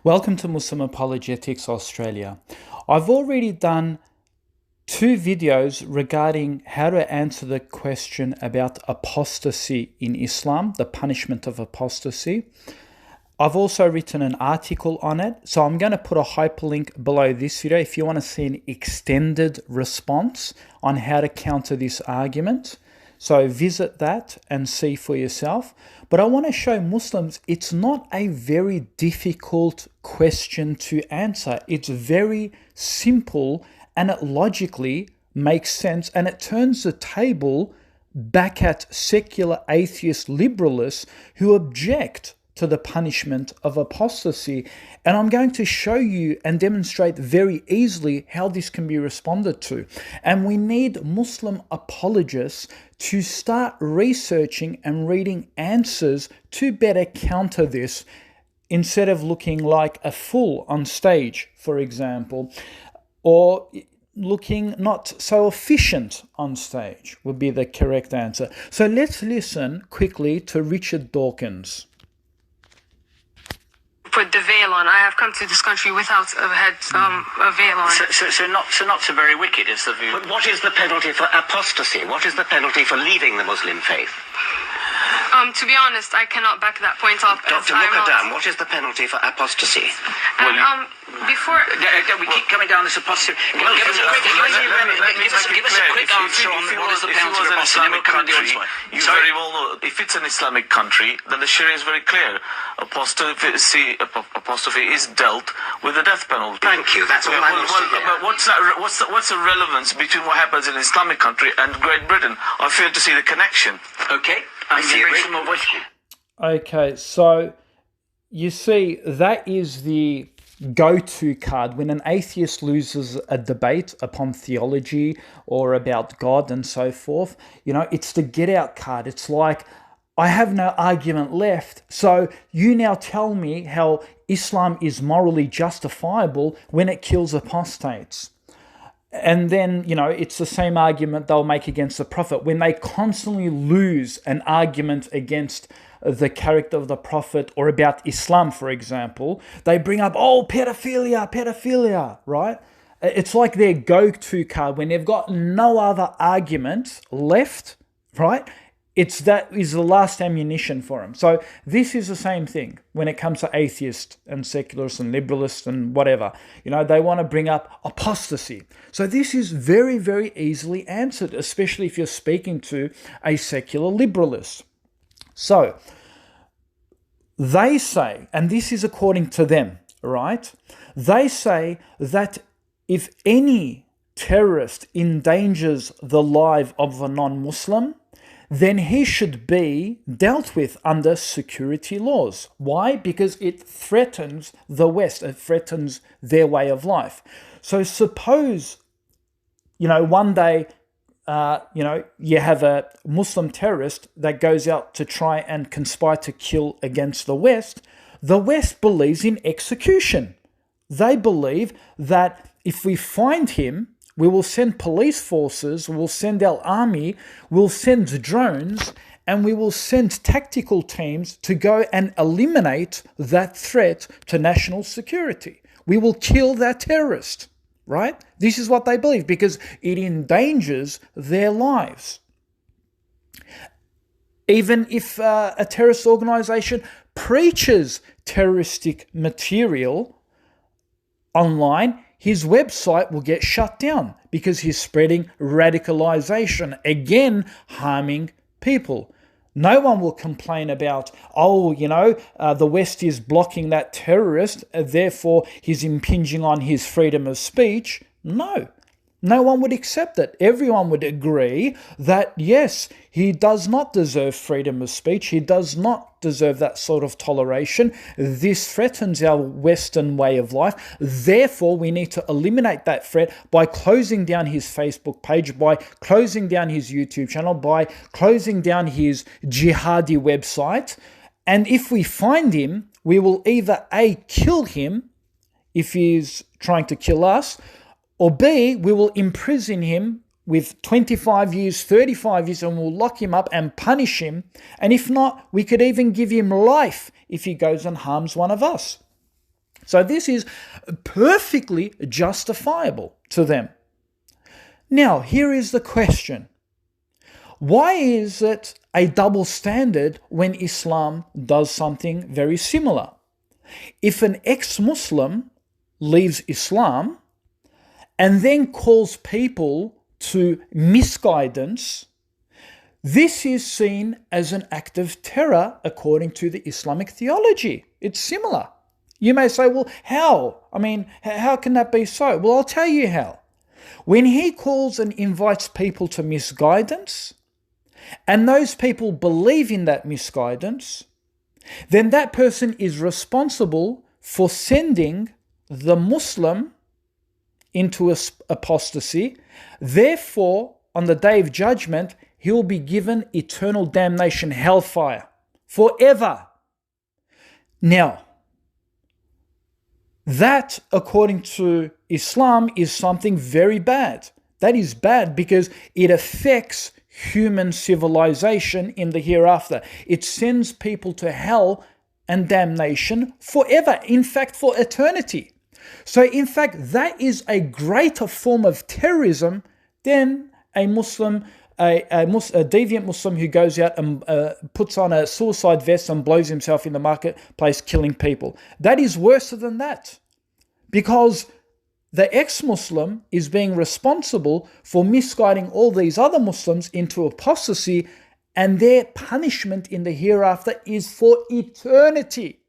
Welcome to Muslim Apologetics Australia. I've already done 2 videos regarding how to answer the question about apostasy in Islam, the punishment of apostasy. I've also written an article on it, so I'm going to put a hyperlink below this video if you want to see an extended response on how to counter this argument. So visit that and see for yourself. But I want to show Muslims it's not a very difficult question to answer. It's very simple and it logically makes sense, and it turns the table back at secular atheist liberalists who object to the punishment of apostasy. And I'm going to show you and demonstrate very easily how this can be responded to. And we need Muslim apologists to start researching and reading answers to better counter this, instead of looking like a fool on stage, for example, or looking not so efficient on stage would be the correct answer. So let's listen quickly to Richard Dawkins. Put the veil on. I have come to this country without a veil on. So not so very wicked is the view. But what is the penalty for apostasy? What is the penalty for leaving the Muslim faith? To be honest, I cannot back that point up. Dr. Mukadam, what is the penalty for apostasy? Before we keep coming down this apostasy. Give us a quick answer on what is the penalty for apostasy. You very well know, if it's an Islamic country, then the Sharia is very clear. Apostasy is dealt with the death penalty. Thank you. That's all I want to hear. But what's the relevance between what happens in an Islamic country and Great Britain? I fail to see the connection. Okay. I see a voice. Okay, so you see that is the go-to card when an atheist loses a debate upon theology or about God and so forth. You know, it's the get out card. It's like, I have no argument left, so you now tell me how Islam is morally justifiable when it kills apostates. And then, you know, it's the same argument they'll make against the Prophet. When they constantly lose an argument against the character of the Prophet or about Islam, for example, they bring up, pedophilia, right? It's like their go-to card when they've got no other argument left, right? That is the last ammunition for them. So this is the same thing when it comes to atheists and secularists and liberalists and whatever. You know, they want to bring up apostasy. So this is very, very easily answered, especially if you're speaking to a secular liberalist. So they say, and this is according to them, right? They say that if any terrorist endangers the life of a non-Muslim, then he should be dealt with under security laws. Why? Because it threatens the West. It threatens their way of life. So suppose, you know, one day, you have a Muslim terrorist that goes out to try and conspire to kill against the West. The West believes in execution. They believe that if we find him, we will send police forces, we'll send our army, we'll send drones, and we will send tactical teams to go and eliminate that threat to national security. We will kill that terrorist, right? This is what they believe because it endangers their lives. Even if a terrorist organization preaches terroristic material online, his website will get shut down because he's spreading radicalization, again, harming people. No one will complain about, the West is blocking that terrorist, therefore he's impinging on his freedom of speech. No one would accept it. Everyone would agree that, yes, he does not deserve freedom of speech. He does not deserve that sort of toleration. This threatens our Western way of life. Therefore, we need to eliminate that threat by closing down his Facebook page, by closing down his YouTube channel, by closing down his jihadi website. And if we find him, we will either A, kill him if he's trying to kill us, or B, we will imprison him with 25 years, 35 years, and we'll lock him up and punish him. And if not, we could even give him life if he goes and harms one of us. So this is perfectly justifiable to them. Now, here is the question. Why is it a double standard when Islam does something very similar? If an ex-Muslim leaves Islam and then calls people to misguidance, this is seen as an act of terror according to the Islamic theology. It's similar. You may say, well, how? I mean, how can that be so? Well, I'll tell you how. When he calls and invites people to misguidance, and those people believe in that misguidance, then that person is responsible for sending the Muslim into apostasy. Therefore, on the day of judgment, he will be given eternal damnation, hellfire, forever. Now, that, according to Islam, is something very bad. That is bad because it affects human civilization in the hereafter. It sends people to hell and damnation forever, in fact, for eternity. So, in fact, that is a greater form of terrorism than a Muslim, a deviant Muslim who goes out and puts on a suicide vest and blows himself in the marketplace, killing people. That is worse than that, because the ex-Muslim is being responsible for misguiding all these other Muslims into apostasy, and their punishment in the hereafter is for eternity.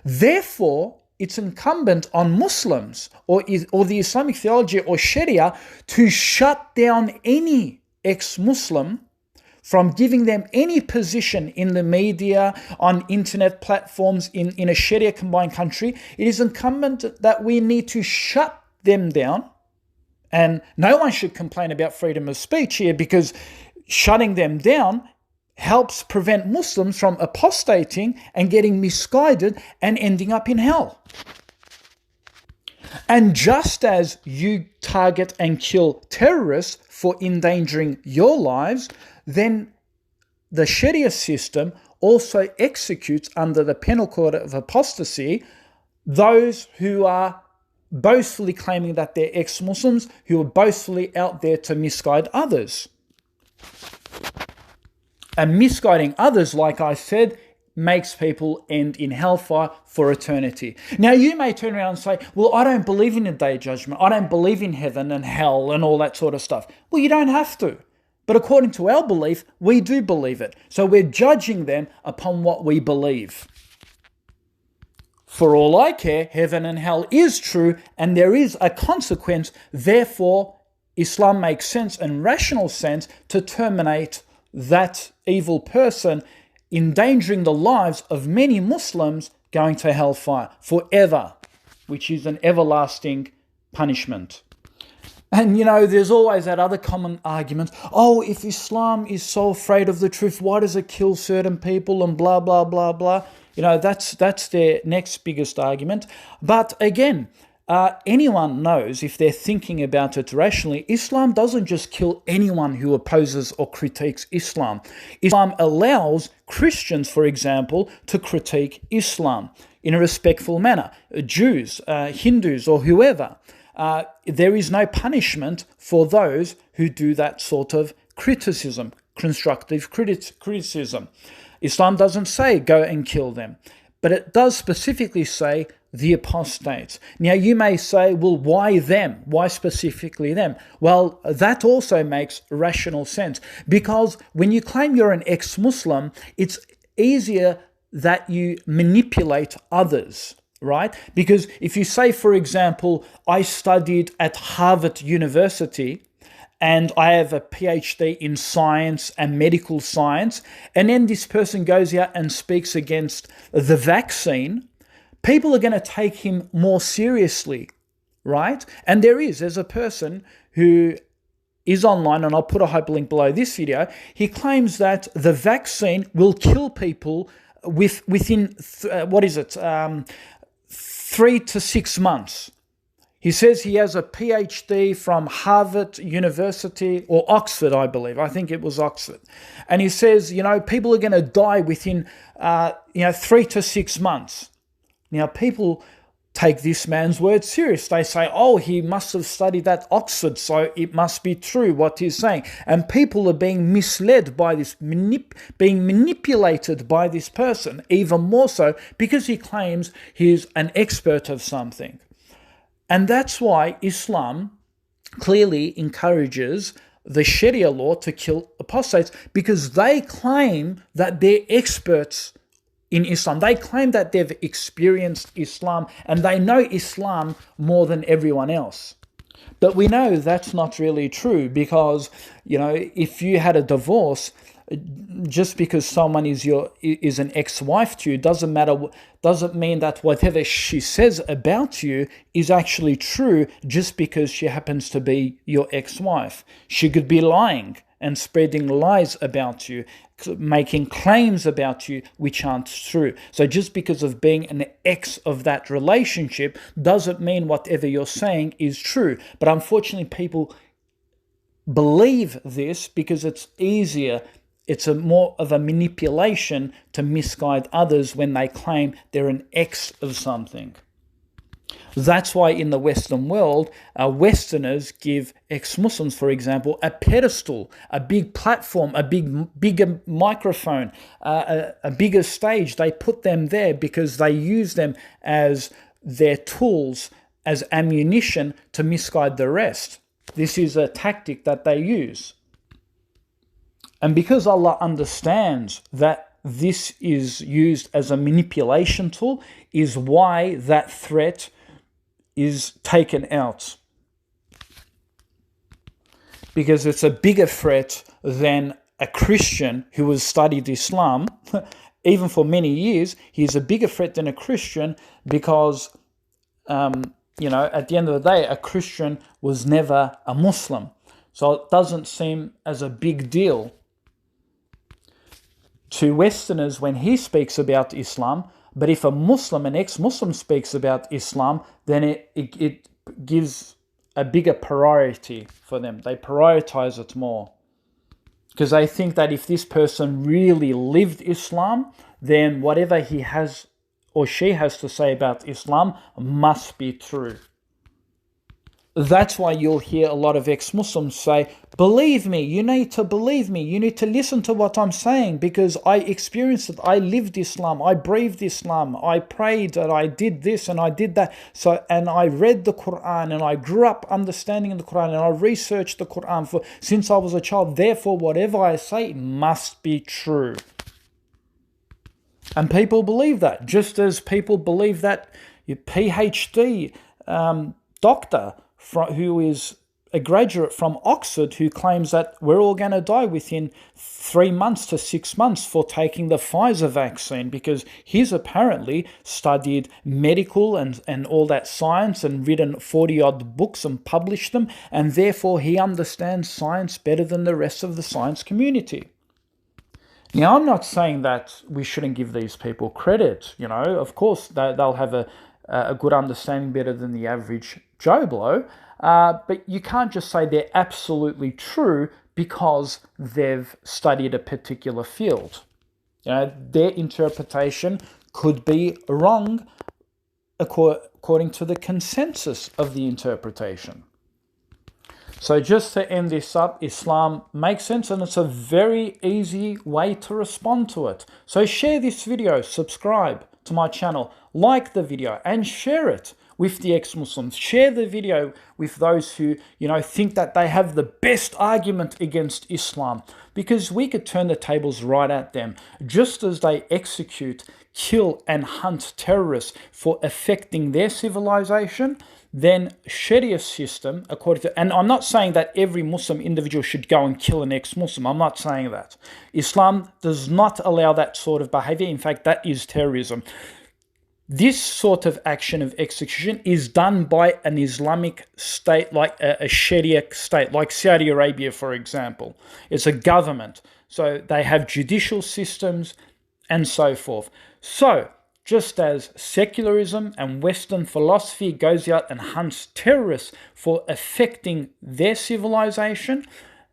Therefore, it's incumbent on Muslims or the Islamic theology or Sharia to shut down any ex-Muslim from giving them any position in the media, on internet platforms in a Sharia combined country. It is incumbent that we need to shut them down. And no one should complain about freedom of speech here, because shutting them down helps prevent Muslims from apostating and getting misguided and ending up in hell. And just as you target and kill terrorists for endangering your lives, then the Sharia system also executes under the penal code of apostasy those who are boastfully claiming that they're ex-Muslims, who are boastfully out there to misguide others. And misguiding others, like I said, makes people end in hellfire for eternity. Now, you may turn around and say, well, I don't believe in a day of judgment. I don't believe in heaven and hell and all that sort of stuff. Well, you don't have to. But according to our belief, we do believe it. So we're judging them upon what we believe. For all I care, heaven and hell is true, and there is a consequence. Therefore, Islam makes sense and rational sense to terminate that evil person, endangering the lives of many Muslims, going to hellfire forever, which is an everlasting punishment. And, there's always that other common argument, oh, if Islam is so afraid of the truth, why does it kill certain people and blah, blah, blah, blah. That's their next biggest argument. But again, anyone knows, if they're thinking about it rationally, Islam doesn't just kill anyone who opposes or critiques Islam. Islam allows Christians, for example, to critique Islam in a respectful manner. Jews, Hindus, or whoever. There is no punishment for those who do that sort of criticism, constructive criticism. Islam doesn't say go and kill them, but it does specifically say the apostates. Now, you may say, well, why them? Why specifically them? Well, that also makes rational sense, because when you claim you're an ex-Muslim, it's easier that you manipulate others, right? Because if you say, for example, I studied at Harvard University and I have a PhD in science and medical science, and then this person goes out and speaks against the vaccine, people are going to take him more seriously, right? And there's a person who is online, and I'll put a hyperlink below this video. He claims that the vaccine will kill people within 3 to 6 months. He says he has a PhD from Harvard University, or Oxford, I believe. I think it was Oxford. And he says, people are going to die within, 3 to 6 months. Now, people take this man's word serious. They say, oh, he must have studied at Oxford, so it must be true what he's saying. And people are being misled by this, being manipulated by this person, even more so because he claims he's an expert of something. And that's why Islam clearly encourages the Sharia law to kill apostates, because they claim that they're experts in Islam. They claim that they've experienced Islam and they know Islam more than everyone else. But we know that's not really true, because, if you had a divorce, just because someone is an ex-wife to you doesn't mean that whatever she says about you is actually true just because she happens to be your ex-wife. She could be lying and spreading lies about you, making claims about you which aren't true. So just because of being an ex of that relationship doesn't mean whatever you're saying is true. But unfortunately, people believe this because it's easier. It's more of a manipulation to misguide others when they claim they're an ex of something. That's why in the Western world, Westerners give ex-Muslims, for example, a pedestal, a big platform, a bigger microphone, a bigger stage. They put them there because they use them as their tools, as ammunition to misguide the rest. This is a tactic that they use. And because Allah understands that this is used as a manipulation tool, is why that threat is taken out. Because it's a bigger threat than a Christian who has studied Islam. Even for many years, he's a bigger threat than a Christian because, at the end of the day, a Christian was never a Muslim. So it doesn't seem as a big deal to Westerners when he speaks about Islam. But if a Muslim, an ex-Muslim, speaks about Islam, then it gives a bigger priority for them. They prioritize it more. Because they think that if this person really lived Islam, then whatever he has or she has to say about Islam must be true. That's why you'll hear a lot of ex-Muslims say, believe me, you need to believe me, you need to listen to what I'm saying because I experienced it, I lived Islam, I breathed Islam, I prayed and I did this and I did that. And I read the Quran and I grew up understanding the Quran and I researched the Quran since I was a child. Therefore, whatever I say must be true. And people believe that, just as people believe that your PhD doctor who is a graduate from Oxford who claims that we're all going to die within 3 months to 6 months for taking the Pfizer vaccine, because he's apparently studied medical and all that science and written 40-odd books and published them, and therefore he understands science better than the rest of the science community. Now, I'm not saying that we shouldn't give these people credit. Of course, they'll have a good understanding better than the average Joe Blow, but you can't just say they're absolutely true because they've studied a particular field. Their interpretation could be wrong according to the consensus of the interpretation. So just to end this up, Islam makes sense and it's a very easy way to respond to it. So share this video, subscribe to my channel, like the video and share it with the ex-Muslims. Share the video with those who, think that they have the best argument against Islam, because we could turn the tables right at them. Just as they execute, kill and hunt terrorists for affecting their civilization, then Sharia system, according to, and I'm not saying that every Muslim individual should go and kill an ex-Muslim. I'm not saying that. Islam does not allow that sort of behavior. In fact, that is terrorism. This sort of action of execution is done by an Islamic state, like a Sharia state, like Saudi Arabia, for example. It's a government. So they have judicial systems and so forth. So just as secularism and Western philosophy goes out and hunts terrorists for affecting their civilization,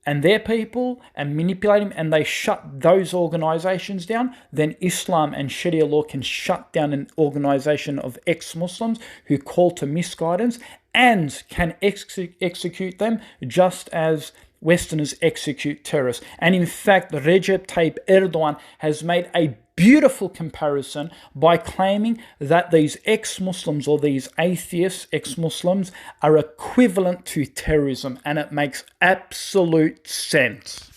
and their people and manipulate them, and they shut those organizations down, then Islam and Sharia law can shut down an organization of ex-Muslims who call to misguidance and can execute them just as Westerners execute terrorists. And in fact, Recep Tayyip Erdogan has made a beautiful comparison by claiming that these ex-Muslims or these atheist ex-Muslims are equivalent to terrorism, and it makes absolute sense.